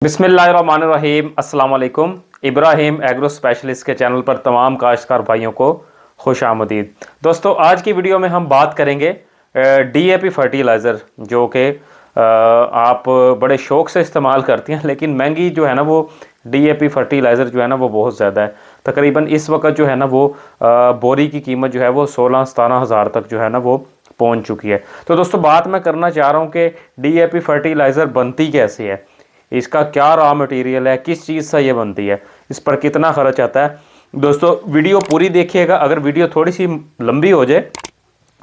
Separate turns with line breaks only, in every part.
बिस्मिल्लाहिर्रहमानिर्रहीम अस्सलाम वालेकुम। इब्राहिम एग्रो स्पेशलिस्ट के चैनल पर तमाम काश्तकार भाइयों को खुश आमदीद। दोस्तों, आज की वीडियो में हम बात करेंगे डीएपी फर्टिलाइज़र, जो कि आप बड़े शौक़ से इस्तेमाल करती हैं, लेकिन महंगी जो है ना वो डीएपी फर्टिलाइज़र जो है ना वो बहुत ज़्यादा है। तकरीबन इस वक्त जो है ना वो बोरी की कीमत जो है वो 16-17 हज़ार तक जो है ना वो पहुँच चुकी है। तो दोस्तों, बात मैं करना चाह रहा हूँ कि डीएपी फर्टिलाइज़र बनती कैसे है, इसका क्या रॉ मटेरियल है, किस चीज़ से ये बनती है, इस पर कितना खर्च आता है। दोस्तों, वीडियो पूरी देखिएगा। अगर वीडियो थोड़ी सी लंबी हो जाए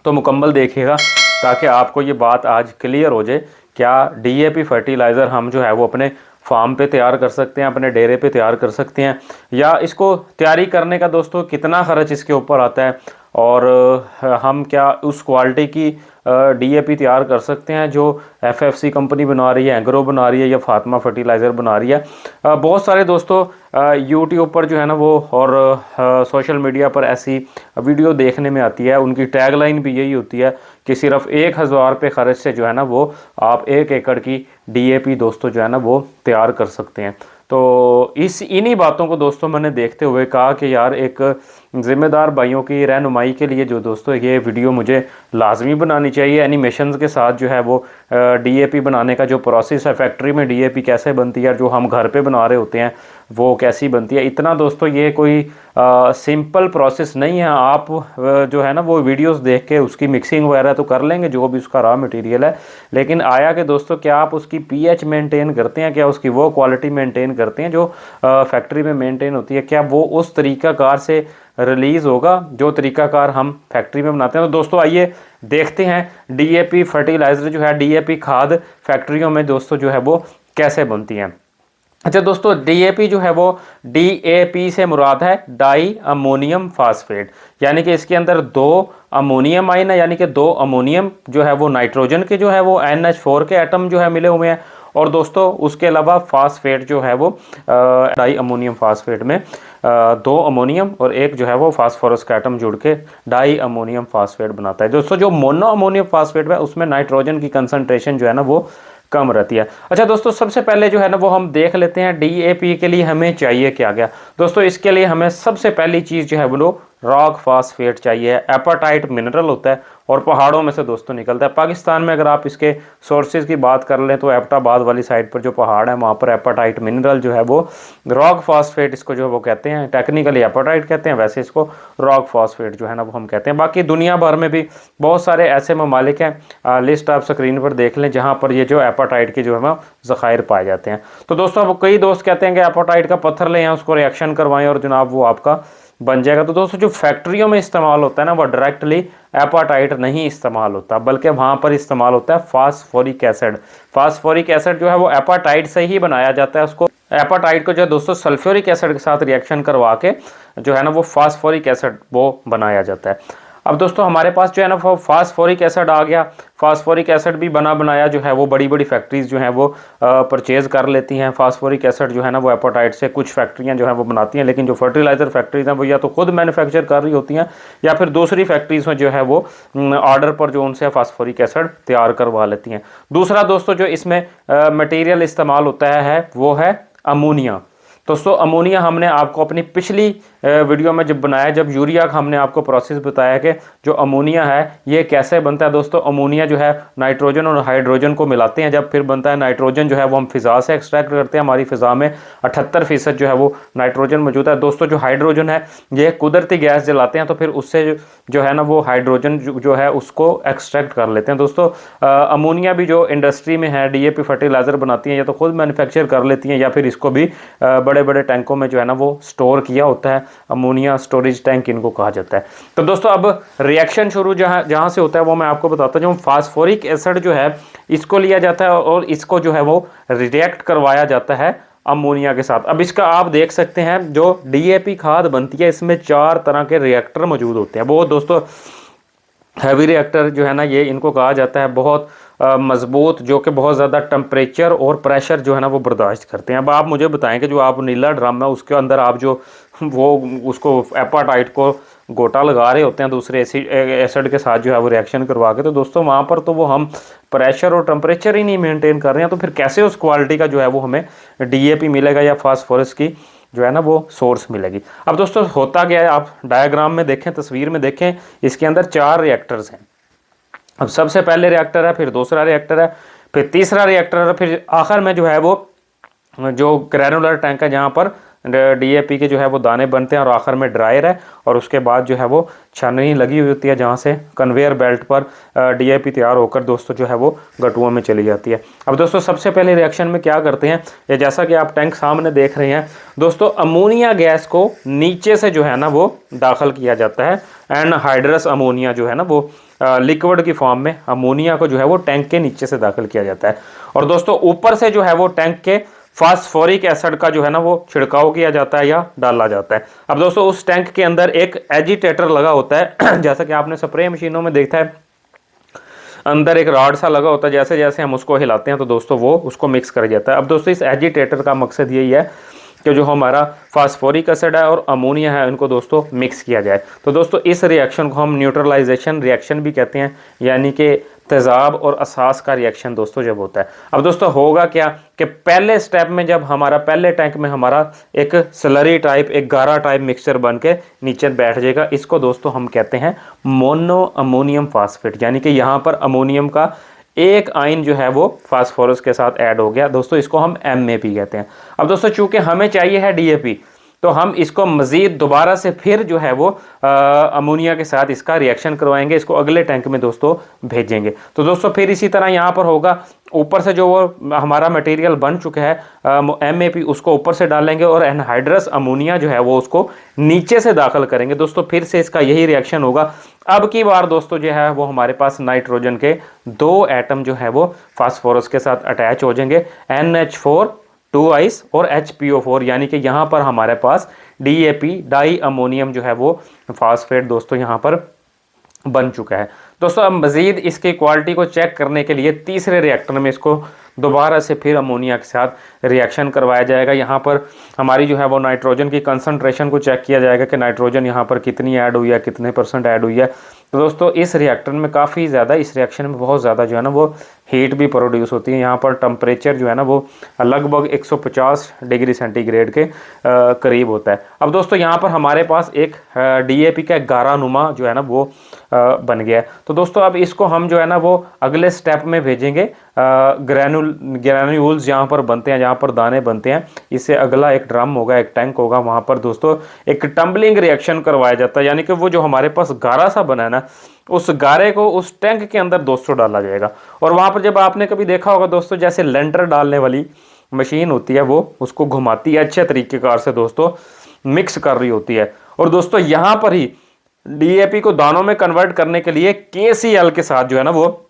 तो मुकम्मल देखिएगा, ताकि आपको ये बात आज क्लियर हो जाए। क्या डीएपी फर्टिलाइज़र हम जो है वो अपने फार्म पे तैयार कर सकते हैं, अपने डेरे पे तैयार कर सकते हैं, या इसको तैयारी करने का दोस्तों कितना ख़र्च इसके ऊपर आता है, और हम क्या उस क्वालिटी की डीएपी तैयार कर सकते हैं जो एफएफसी कंपनी बना रही है, एग्रो बना रही है, या फातिमा फर्टिलाइज़र बना रही है। बहुत सारे दोस्तों यूट्यूब पर जो है ना वो और सोशल मीडिया पर ऐसी वीडियो देखने में आती है, उनकी टैगलाइन भी यही होती है कि सिर्फ 1000 रुपये खर्च से जो है ना वो आप 1 एकड़ की डीएपी दोस्तों जो है ना वो तैयार कर सकते हैं। तो इन्हीं बातों को दोस्तों मैंने देखते हुए कहा कि यार एक ज़िम्मेदार भाइयों की रहनुमाई के लिए जो दोस्तों ये वीडियो मुझे लाजमी बनानी चाहिए। एनिमेशंस के साथ जो है वो डीएपी बनाने का जो प्रोसेस है, फैक्ट्री में डीएपी कैसे बनती है, जो हम घर पे बना रहे होते हैं वो कैसी बनती है, इतना दोस्तों ये कोई सिंपल प्रोसेस नहीं है। आप जो है ना वो वीडियोस देख के उसकी मिक्सिंग वगैरह तो कर लेंगे जो भी उसका रॉ मटेरियल है, लेकिन आया कि दोस्तों क्या आप उसकी पीएच मेंटेन करते हैं, क्या उसकी वो क्वालिटी मेंटेन करते हैं जो फैक्ट्री में मेंटेन होती है, क्या वो उस तरीक़ाकार से रिलीज़ होगा जो तरीक़ाकार हम फैक्ट्री में बनाते हैं। तो दोस्तों आइए देखते हैं डीएपी फर्टिलाइज़र जो है, डीएपी खाद फैक्ट्रियों में दोस्तों जो है वो कैसे बनती हैं। अच्छा दोस्तों, डीएपी जो है वो डीएपी से मुराद है डाई अमोनियम फास्फेट, यानी कि इसके अंदर 2 अमोनियम आइन है, यानी कि 2 अमोनियम जो है वो नाइट्रोजन के जो है वो NH4 के एटम जो है मिले हुए हैं, और दोस्तों उसके अलावा फास्फेट जो है वो डाई अमोनियम फास्फेट में 2 अमोनियम और 1 जो है वो फास्फोरस का एटम जुड़ के डाई अमोनियम फास्फेट बनाता है। दोस्तों, जो मोनो अमोनियम फास्फेट है उसमें नाइट्रोजन की कंसंट्रेशन जो है ना वो कम रहती है। अच्छा दोस्तों, सबसे पहले जो है ना वो हम देख लेते हैं डीएपी के लिए हमें चाहिए क्या क्या। दोस्तों, इसके लिए हमें सबसे पहली चीज़ जो है वो रॉक फास्फेट चाहिए। एपाटाइट मिनरल होता है और पहाड़ों में से दोस्तों निकलता है। पाकिस्तान में अगर आप इसके सोर्सेज की बात कर लें तो एबटाबाद वाली साइड पर जो पहाड़ है वहाँ पर एपाटाइट मिनरल जो है वो रॉक फास्फेट इसको जो है वो कहते हैं। टेक्निकली एपाटाइट कहते हैं, वैसे इसको रॉक फास्फेट जो है ना वो हम कहते हैं। बाकी दुनिया भर में भी बहुत सारे ऐसे ममालिक हैं, लिस्ट आप स्क्रीन पर देख लें, जहाँ पर ये जो एपाटाइट के जो है वो ज़खायर पाए जाते हैं। तो दोस्तों, अब कई दोस्त कहते हैं कि एपाटाइट का पत्थर लें, उसको रिएक्शन करवाएं और जनाब वो आपका बन जाएगा। तो दोस्तों, जो फैक्ट्रियों में इस्तेमाल होता है ना वो डायरेक्टली एपाटाइट नहीं इस्तेमाल होता, बल्कि वहाँ पर इस्तेमाल होता है फास्फोरिक एसिड। फास्फोरिक एसिड जो है वो एपाटाइट से ही बनाया जाता है। उसको एपाटाइट को जो है दोस्तों सल्फ्यूरिक एसिड के साथ रिएक्शन करवा के जो है ना वो फास्फोरिक एसिड वो बनाया जाता है। अब दोस्तों, हमारे पास जो है ना फास्फोरिक एसिड आ गया। फास्फोरिक एसिड भी बना बनाया जो है वो बड़ी बड़ी फैक्ट्रीज जो हैं वो परचेज़ कर लेती हैं। फास्फोरिक एसिड जो है ना वो एपाटाइट से कुछ फैक्ट्रियां जो हैं वो बनाती हैं, लेकिन जो फर्टिलाइज़र फैक्ट्रीज हैं वो या तो खुद मैन्युफैक्चर कर रही होती हैं या फिर दूसरी फैक्ट्रीज में जो है वो ऑर्डर पर जो उनसे फास्फोरिक एसिड तैयार करवा लेती हैं। दूसरा दोस्तों जो इसमें मटीरियल इस्तेमाल होता है वो है अमोनिया। दोस्तों, अमोनिया हमने आपको अपनी पिछली वीडियो में जब बनाया, जब यूरिया का हमने आपको प्रोसेस बताया कि जो अमोनिया है ये कैसे बनता है। दोस्तों, अमोनिया जो है नाइट्रोजन और हाइड्रोजन को मिलाते हैं, जब फिर बनता है नाइट्रोजन जो है वो हम फिज़ा से एक्सट्रैक्ट करते हैं। हमारी फ़िज़ा में 78% जो है वो नाइट्रोजन मौजूद है। दोस्तों, जो हाइड्रोजन है ये कुदरती गैस जलाते हैं, तो फिर उससे जो है ना वो हाइड्रोजन जो है उसको एक्सट्रैक्ट कर लेते हैं। दोस्तों, अमोनिया भी जो इंडस्ट्री में है डीएपी फर्टिलाइज़र बनाती हैं, या तो खुद मैन्युफैक्चर कर लेती हैं या फिर इसको भी बड़े बड़े टैंकों में जो है ना वो स्टोर किया होता है। अमोनिया स्टोरेज टैंक इनको कहा जाता है। तो दोस्तों, अब रिएक्शन शुरू जहाँ से होता है वो मैं आपको बताता हूँ। फास्फोरिक एसिड जो है इसको लिया जाता है और इसको जो है वो रिएक्ट करवाया जाता है अमोनिया के साथ। अब इसका आप देख सकते हैं जो डीएपी खाद बनती है इसमें 4 तरह के रिएक्टर मौजूद होते हैं। वो दोस्तों हैवी रिएक्टर जो है ना ये इनको कहा जाता है, बहुत मजबूत, जो कि बहुत ज़्यादा टेम्परेचर और प्रेशर जो है ना वो बर्दाश्त करते हैं। अब आप मुझे बताएं कि जो आप नीला ड्रम है उसके अंदर आप जो वो उसको एपाटाइट को गोटा लगा रहे होते हैं दूसरे एसिड के साथ जो है वो रिएक्शन करवा के, तो दोस्तों वहाँ पर तो वो हम प्रेशर और टेम्परेचर ही नहीं मेंटेन कर रहे हैं, तो फिर कैसे उस क्वालिटी का जो है वो हमें डीएपी मिलेगा या फास्फोरस की जो है ना वो सोर्स मिलेगी। अब दोस्तों होता क्या है, आप डायग्राम में देखें, तस्वीर में देखें, इसके अंदर 4 रिएक्टर्स हैं। अब सबसे पहले रिएक्टर है, फिर दूसरा रिएक्टर है, फिर तीसरा रिएक्टर है, फिर आखिर में जो है वो जो ग्रैनुलर टैंक है जहाँ पर डीएपी के जो है वो दाने बनते हैं, और आखिर में ड्रायर है, और उसके बाद जो है वो छाननी लगी हुई होती है जहाँ से कन्वेयर बेल्ट पर डीएपी तैयार होकर दोस्तों जो है वो गटुओं में चली जाती है। अब दोस्तों सबसे पहले रिएक्शन में क्या करते हैं, ये जैसा कि आप टैंक सामने देख रहे हैं दोस्तों, अमोनिया गैस को नीचे से जो है ना वो दाखिल किया जाता है। एनहाइड्रस अमोनिया जो है ना वो लिक्विड की फॉर्म में अमोनिया को जो है वो टैंक के नीचे से दाखिल किया जाता है, और दोस्तों ऊपर से जो है वो टैंक के फास्फोरिक एसिड का जो है ना वो छिड़काव किया जाता है या डाला जाता है। अब दोस्तों उस टैंक के अंदर एक एजिटेटर लगा होता है जैसा कि आपने स्प्रे मशीनों में देखा है, अंदर एक रॉड सा लगा होता है, जैसे जैसे हम उसको हिलाते हैं तो दोस्तों वो उसको मिक्स कर जाता है। अब दोस्तों इस एजिटेटर का मकसद यही है कि जो हमारा फास्फोरिक एसिड है और अमोनिया है इनको दोस्तों मिक्स किया जाए। तो दोस्तों इस रिएक्शन को हम न्यूट्रलाइजेशन रिएक्शन भी कहते हैं, यानी कि तेज़ाब और असास का रिएक्शन दोस्तों जब होता है। अब दोस्तों होगा क्या कि पहले स्टेप में जब हमारा पहले टैंक में हमारा एक स्लरी टाइप, एक गारा टाइप मिक्सचर बन के नीचे बैठ जाएगा, इसको दोस्तों हम कहते हैं मोनो अमोनियम फास्फेट, यानी कि यहाँ पर अमोनियम का एक आयन जो है वो फास्फोरस के साथ ऐड हो गया दोस्तों, इसको हम MAP कहते हैं। अब दोस्तों चूंकि हमें चाहिए है DAP, तो हम इसको मज़ीद दोबारा से फिर जो है वो अमोनिया के साथ इसका रिएक्शन करवाएंगे, इसको अगले टैंक में दोस्तों भेजेंगे। तो दोस्तों फिर इसी तरह यहाँ पर होगा, ऊपर से जो वो हमारा मटेरियल बन चुका है MAP उसको ऊपर से डालेंगे, और एनहाइड्रस अमोनिया जो है वो उसको नीचे से दाखिल करेंगे दोस्तों, फिर से इसका यही रिएक्शन होगा। अब की बार दोस्तों जो है वो हमारे पास नाइट्रोजन के 2 एटम जो है वो फास्फोरस के साथ अटैच हो जाएंगे, NH4 2 आइस और HPO4, यानी कि यहाँ पर हमारे पास DAP डाई अमोनियम जो है वो फास्फेट दोस्तों यहाँ पर बन चुका है। दोस्तों अब मज़ीद इसकी क्वालिटी को चेक करने के लिए तीसरे रिएक्टर में इसको दोबारा से फिर अमोनिया के साथ रिएक्शन करवाया जाएगा। यहाँ पर हमारी जो है वो नाइट्रोजन की कंसंट्रेशन को चेक किया जाएगा कि नाइट्रोजन यहाँ पर कितनी ऐड हुई है, कितने % ऐड हुई है। तो दोस्तों इस रिएक्टर में काफ़ी ज़्यादा, इस रिएक्शन में बहुत ज़्यादा जो है ना वो हीट भी प्रोड्यूस होती है। यहाँ पर टेम्परेचर जो है ना वो लगभग 150 डिग्री सेंटीग्रेड के करीब होता है। अब दोस्तों यहाँ पर हमारे पास एक DAP का गारा नुमा जो है ना वो बन गया है। तो दोस्तों अब इसको हम जो है ना वो अगले स्टेप में भेजेंगे, ग्रैन्यूल्स जहाँ पर बनते हैं, जहाँ पर दाने बनते हैं, इससे अगला एक ड्रम होगा, एक टैंक होगा, वहाँ पर दोस्तों एक टम्बलिंग रिएक्शन करवाया जाता है, यानी कि वो जो हमारे पास गारा सा बना है ना, उस गारे को उस टैंक के अंदर दोस्तों डाला जाएगा। और वहाँ पर जब आपने कभी देखा होगा दोस्तों, जैसे लेंटर डालने वाली मशीन होती है वो उसको घुमाती है अच्छे तरीकेकार से दोस्तों, मिक्स कर रही होती है। और दोस्तों यहाँ पर ही DAP को दानों में कन्वर्ट करने के लिए KCl के साथ जो है ना वो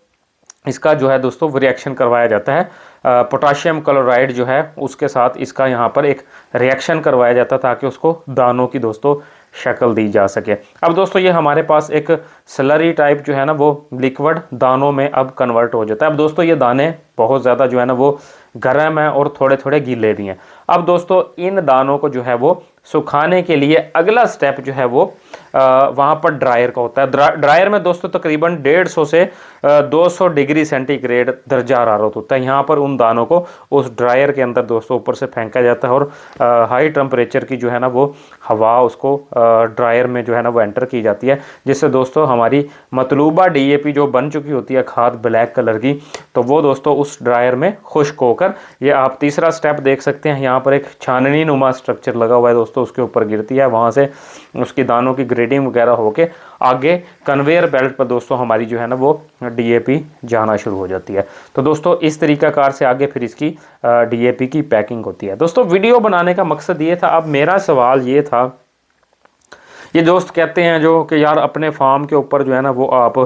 इसका जो है दोस्तों रिएक्शन करवाया जाता है। पोटाशियम क्लोराइड जो है उसके साथ इसका यहाँ पर एक रिएक्शन करवाया जाता है ताकि उसको दानों की दोस्तों शक्ल दी जा सके। अब दोस्तों ये हमारे पास एक स्लरी टाइप जो है ना वो लिक्विड दानों में अब कन्वर्ट हो जाता है। अब दोस्तों ये दाने बहुत ज़्यादा जो है ना वो गर्म है और थोड़े थोड़े गीले भी हैं। अब दोस्तों इन दानों को जो है वो सुखाने के लिए अगला स्टेप जो है वो वहाँ पर ड्रायर का होता है। ड्रायर में दोस्तों तकरीबन 150 से 200 डिग्री सेंटीग्रेड दर्जा हरारत होता है। यहाँ पर उन दानों को उस ड्रायर के अंदर दोस्तों ऊपर से फेंका जाता है और हाई टेम्परेचर की जो है ना वो हवा उसको ड्रायर में जो है ना वो एंटर की जाती है, जिससे दोस्तों हमारी मतलूबा DAP जो बन चुकी होती है खाद ब्लैक कलर की, तो वो दोस्तों उस ड्रायर में खुश्क होकर, ये आप तीसरा स्टेप देख सकते हैं, यहाँ पर एक छाननी नुमा स्ट्रक्चर लगा हुआ है दोस्तों, उसके ऊपर गिरती है, वहाँ से उसकी दानों की ग्रेडिंग वगैरह होके आगे कन्वेयर बेल्ट पर दोस्तों हमारी जो है ना वो DAP जाना शुरू हो जाती है। तो दोस्तों इस तरीकाकार से आगे फिर इसकी DAP की पैकिंग होती है। दोस्तों वीडियो बनाने का मकसद ये था। अब मेरा सवाल ये था, ये दोस्त कहते हैं जो कि यार अपने फार्म के ऊपर जो है ना वो आप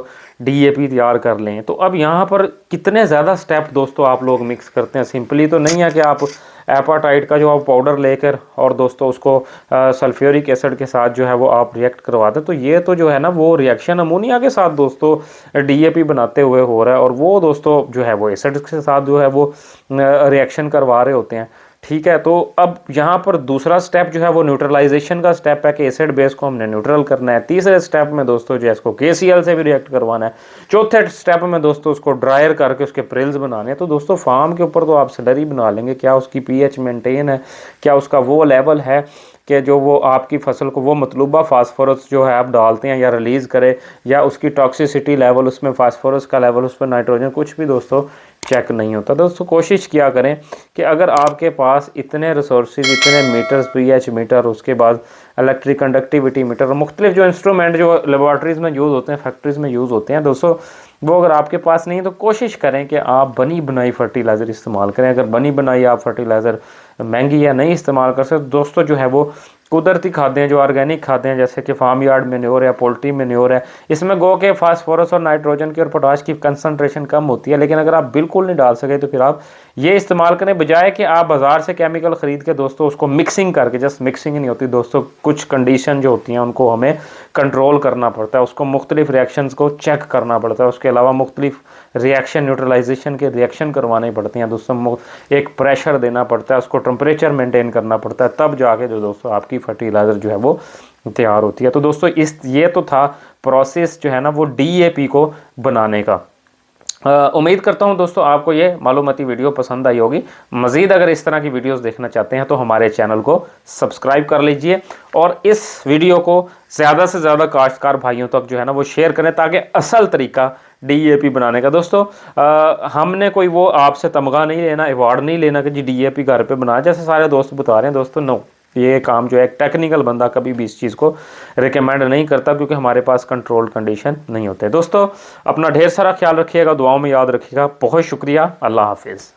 DAP तैयार कर लें, तो अब यहाँ पर कितने ज़्यादा स्टेप दोस्तों आप लोग मिक्स करते हैं। सिंपली तो नहीं है कि आप एपाटाइट का जो आप पाउडर लेकर और दोस्तों उसको सल्फ्यूरिक एसिड के साथ जो है वो आप रिएक्ट करवाते हैं, तो ये तो जो है ना वो रिएक्शन अमोनिया के साथ दोस्तों DAP बनाते हुए हो रहा है, और वो दोस्तों जो है वो एसिड के साथ जो है वो रिएक्शन करवा रहे होते हैं। ठीक है। तो अब यहाँ पर दूसरा स्टेप जो है वो न्यूट्रलाइजेशन का स्टेप है कि एसिड बेस को हमने न्यूट्रल करना है। तीसरे स्टेप में दोस्तों जो है इसको KCl से भी रिएक्ट करवाना है। चौथे स्टेप में दोस्तों उसको ड्रायर करके उसके प्रिल्स बनाने हैं। तो दोस्तों फार्म के ऊपर तो आप स्लरी बना लेंगे, क्या उसकी pH मेंटेन है, क्या उसका वो लेवल है कि जो वो आपकी फसल को वो मतलूबा फास्फोरस जो है आप डालते हैं या रिलीज़ करे, या उसकी टॉक्सिसिटी लेवल, उसमें फास्फोरस का लेवल, उस पर नाइट्रोजन, कुछ भी दोस्तों चेक नहीं होता। दोस्तों कोशिश किया करें कि अगर आपके पास इतने रिसोर्सेज, इतने मीटर्स, pH मीटर, उसके बाद इलेक्ट्रिक कंडक्टिविटी मीटर, मुख्तलिफ जो इंस्ट्रूमेंट जो लेबॉर्ट्रीज़ में यूज़ होते हैं, फैक्ट्रीज़ में यूज़ होते हैं दोस्तों, वो अगर आपके पास नहीं है तो कोशिश करें कि आप बनी बनाई फर्टिलाइज़र इस्तेमाल करें। अगर बनी बनाई आप फर्टिलाइज़र महंगी या नहीं इस्तेमाल कर सकते दोस्तों, जो है वो कुदरती खादें, जो ऑर्गेनिक खादें जैसे कि फार्म यार्ड मैन्योर है, पोल्ट्री मैन्योर है, इसमें गो के फास्फोरस और नाइट्रोजन की और पोटाश की कंसंट्रेशन कम होती है। लेकिन अगर आप बिल्कुल नहीं डाल सके तो फिर आप ये इस्तेमाल करें, बजाय कि आप बाज़ार से केमिकल ख़रीद के दोस्तों उसको मिक्सिंग करके, जस्ट मिक्सिंग नहीं होती दोस्तों, कुछ कंडीशन जो होती हैं उनको हमें कंट्रोल करना पड़ता है, उसको मुख्तलिफ रिएक्शंस को चेक करना पड़ता है, उसके अलावा मुख्तलिफ रिएक्शन, न्यूट्रलाइजेशन के रिएक्शन करवाने पड़ते हैं दोस्तों, एक प्रेशर देना पड़ता है, उसको टेम्परेचर मेंटेन करना पड़ता है, तब जाके जो दोस्तों आपकी फर्टिलाइज़र जो है वो तैयार होती है। तो दोस्तों ये तो था प्रोसेस जो है ना वो DAP को बनाने का। उम्मीद करता हूं दोस्तों आपको ये मालूमाती वीडियो पसंद आई होगी। मज़ीद अगर इस तरह की वीडियोस देखना चाहते हैं तो हमारे चैनल को सब्सक्राइब कर लीजिए और इस वीडियो को ज़्यादा से ज़्यादा काश्तकार भाइयों तक जो है ना वो शेयर करें, ताकि असल तरीका DAP बनाने का दोस्तों, हमने कोई वो आपसे तमगा नहीं लेना, अवार्ड नहीं लेना कि जी DAP घर पे बनाया, जैसे सारे दोस्त बता रहे हैं दोस्तों। नो, ये काम जो है एक टेक्निकल बंदा कभी भी इस चीज़ को रिकमेंड नहीं करता, क्योंकि हमारे पास कंट्रोल्ड कंडीशन नहीं होते। दोस्तों अपना ढेर सारा ख्याल रखिएगा, दुआओं में याद रखिएगा। बहुत शुक्रिया, अल्लाह हाफिज़।